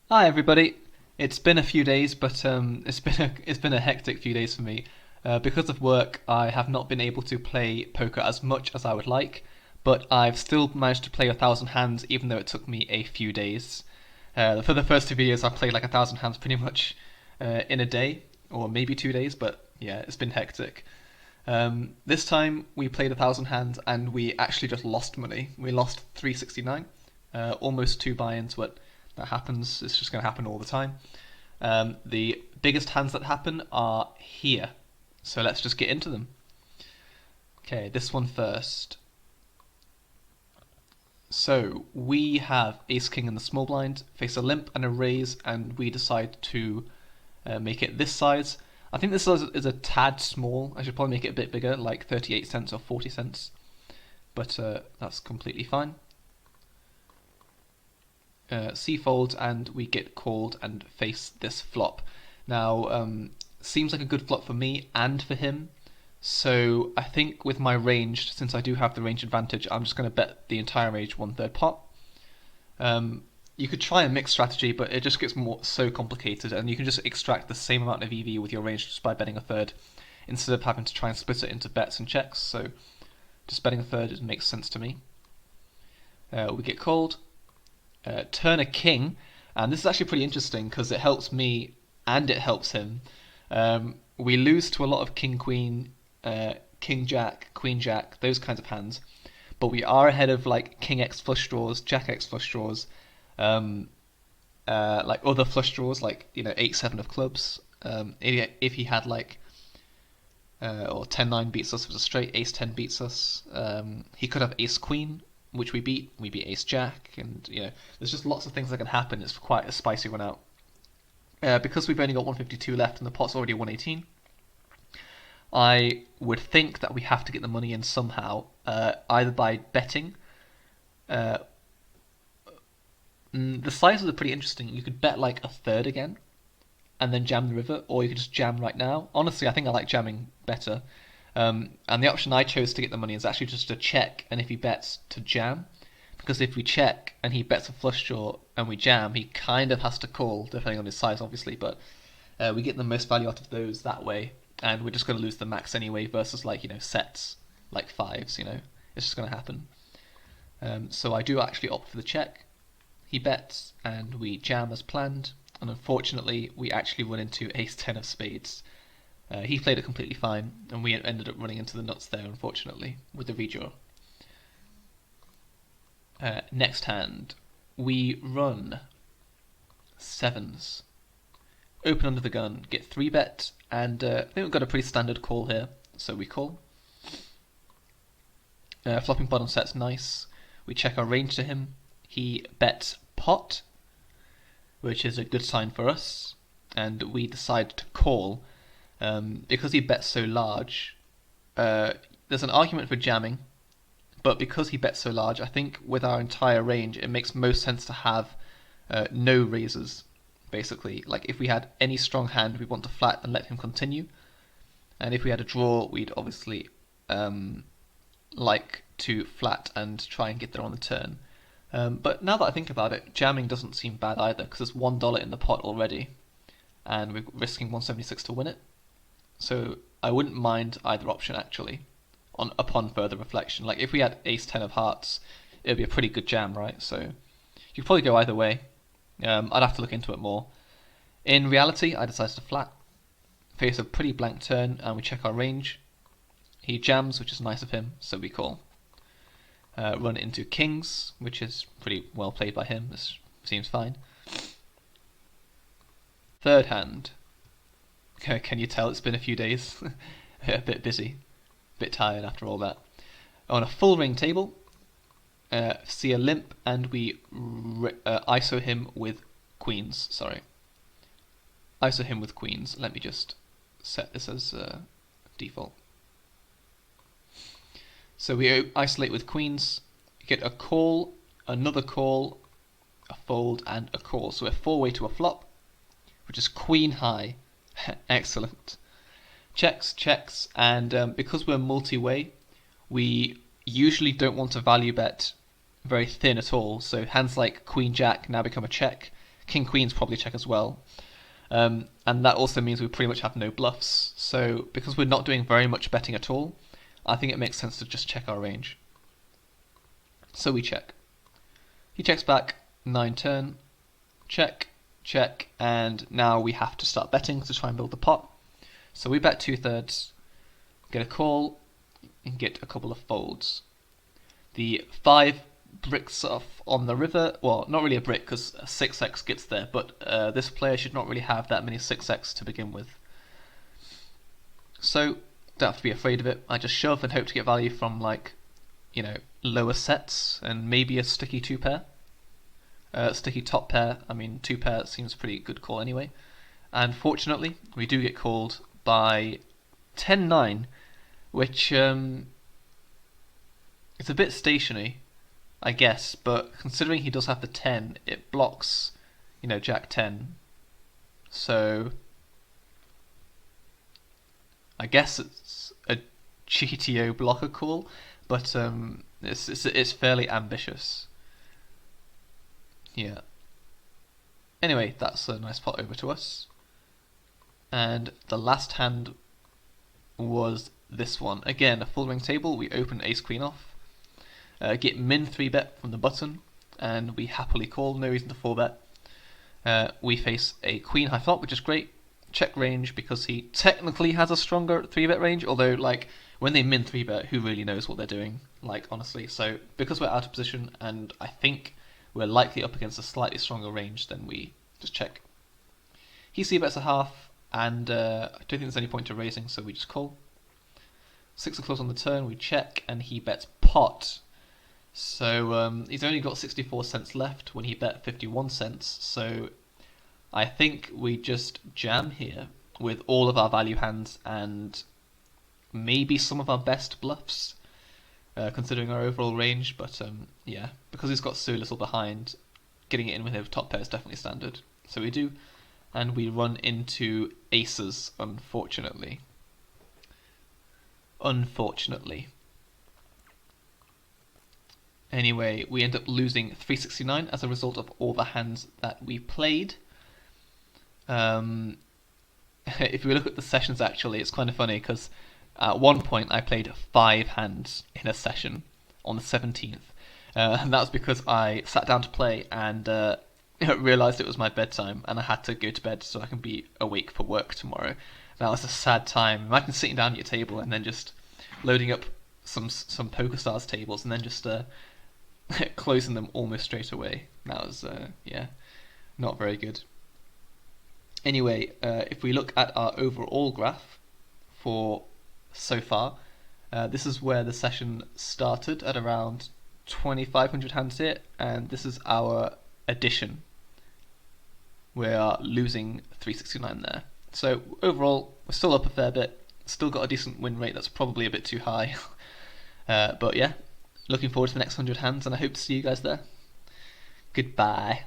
Hi everybody. It's been a few days, but it's been a hectic few days for me. Because of work, I have not been able to play poker as much as I would like, but I've still managed to play 1,000 hands, even though it took me a few days. For the first two videos, I played like 1,000 hands pretty much in a day, or maybe 2 days. But yeah, it's been hectic. This time we played 1,000 hands and we actually just lost money. We lost 369, almost two buy-ins, but that happens. It's just going to happen all the time. The biggest hands that happen are here, so let's just get into them. Okay, this one first. So we have Ace King in the small blind, face a limp and a raise, and we decide to make it this size. I think this is a tad small. I should probably make it a bit bigger, like 38 cents or 40 cents, but that's completely fine. C folds and we get called and face this flop. Now, seems like a good flop for me and for him. So I think with my range, since I do have the range advantage, I'm just going to bet the entire range 1/3 pot. You could try a mixed strategy, but it just gets so complicated, and you can just extract the same amount of EV with your range just by betting a third, instead of having to try and split it into bets and checks. So just betting a third makes sense to me. We get called. Turn a king, and this is actually pretty interesting because it helps me and it helps him. We lose to a lot of king queen, king jack, queen jack, those kinds of hands, but we are ahead of like king x flush draws, jack x flush draws, um, like other flush draws, like 8/7 of clubs. If he had like or 10/9 beats us with a straight, ace 10 beats us. He could have ace queen, which we beat. We beat ace jack, and there's just lots of things that can happen. It's quite a spicy run out. Because we've only got 152 left and the pot's already 118, I would think that we have to get the money in somehow, either by betting. Uh, the sizes are pretty interesting. You could bet like a third again, and then jam the river, or you could just jam right now. Honestly, I think I like jamming better. And the option I chose to get the money is actually just to check, and if he bets, to jam. Because if we check and he bets a flush draw and we jam, he kind of has to call, depending on his size, obviously. But we get the most value out of those that way, and we're just going to lose the max anyway. Versus like sets like fives, it's just going to happen. So I do actually opt for the check. He bets, and we jam as planned. And unfortunately, we actually run into ace 10 of spades. He played it completely fine, and we ended up running into the nuts there, unfortunately, with the redraw. Next hand, we run sevens. Open under the gun, get 3-bet, and I think we've got a pretty standard call here, so we call. Flopping bottom set's nice. We check our range to him. He bets pot, which is a good sign for us, and we decide to call. Because he bets so large, there's an argument for jamming, but because he bets so large, I think with our entire range, it makes most sense to have no raises, basically. Like if we had any strong hand, we want to flat and let him continue, and if we had a draw, we'd obviously like to flat and try and get there on the turn. But now that I think about it, jamming doesn't seem bad either, because there's $1 in the pot already, and we're risking 176 to win it. So I wouldn't mind either option actually, upon further reflection. Like if we had ace 10 of hearts, it would be a pretty good jam, right? So you could probably go either way. I'd have to look into it more. In reality, I decided to flat, face a pretty blank turn, and we check our range. He jams, which is nice of him, so we call. Run into kings, which is pretty well played by him. This seems fine. Third hand. Can you tell it's been a few days? A bit busy, a bit tired after all that. On a full ring table, see a limp, and we ISO him with queens. Sorry, ISO him with queens. Let me just set this as default. So we isolate with queens, get a call, another call, a fold, and a call. So we're 4-way to a flop, which is queen high. Excellent. Checks, checks, and because we're multi-way, we usually don't want to value bet very thin at all. So hands like queen jack now become a check, King Queen's probably check as well. And that also means we pretty much have no bluffs. So because we're not doing very much betting at all, I think it makes sense to just check our range. So we check. He checks back, 9 turn, check, check, and now we have to start betting to try and build the pot. So we bet 2/3, get a call, and get a couple of folds. The 5 bricks off on the river, well, not really a brick because 6x gets there, but this player should not really have that many 6x to begin with. So, don't have to be afraid of it. I just shove and hope to get value from, like, lower sets and maybe a sticky 2-pair. Sticky top pair, I mean 2-pair seems a pretty good call anyway. And fortunately, we do get called by 10-9, which is a bit stationary, I guess, but considering he does have the 10, it blocks, Jack 10. So I guess it's a GTO blocker call, but it's fairly ambitious. Yeah. Anyway, that's a nice pot over to us. And the last hand was this one. Again, a full ring table. We open ace queen off, get min 3-bet from the button, and we happily call. No reason to 4-bet. We face a queen high flop, which is great. Check range because he technically has a stronger 3-bet range, although like when they min 3-bet, who really knows what they're doing? Like honestly. So because we're out of position, and I think we're likely up against a slightly stronger range, then we just check. He c-bets a half, and I don't think there's any point to raising, so we just call. 6 of clubs on the turn, we check, and he bets pot. So he's only got 64 cents left when he bet 51 cents, so I think we just jam here with all of our value hands and maybe some of our best bluffs, considering our overall range, but yeah, because he's got so little behind, getting it in with his top pair is definitely standard. So we do, and we run into aces, unfortunately. Anyway, we end up losing 369 as a result of all the hands that we played. If we look at the sessions, actually, it's kind of funny because at one point I played 5 hands in a session on the 17th, and that was because I sat down to play and realised it was my bedtime and I had to go to bed so I can be awake for work tomorrow. That was a sad time. Imagine sitting down at your table and then just loading up some PokerStars tables and then just closing them almost straight away. That was yeah, not very good. Anyway, if we look at our overall graph for so far, this is where the session started at around 2,500 hands here, and this is our addition. We are losing 369 there. So overall, we're still up a fair bit, still got a decent win rate that's probably a bit too high. But yeah, looking forward to the next 100 hands, and I hope to see you guys there. Goodbye.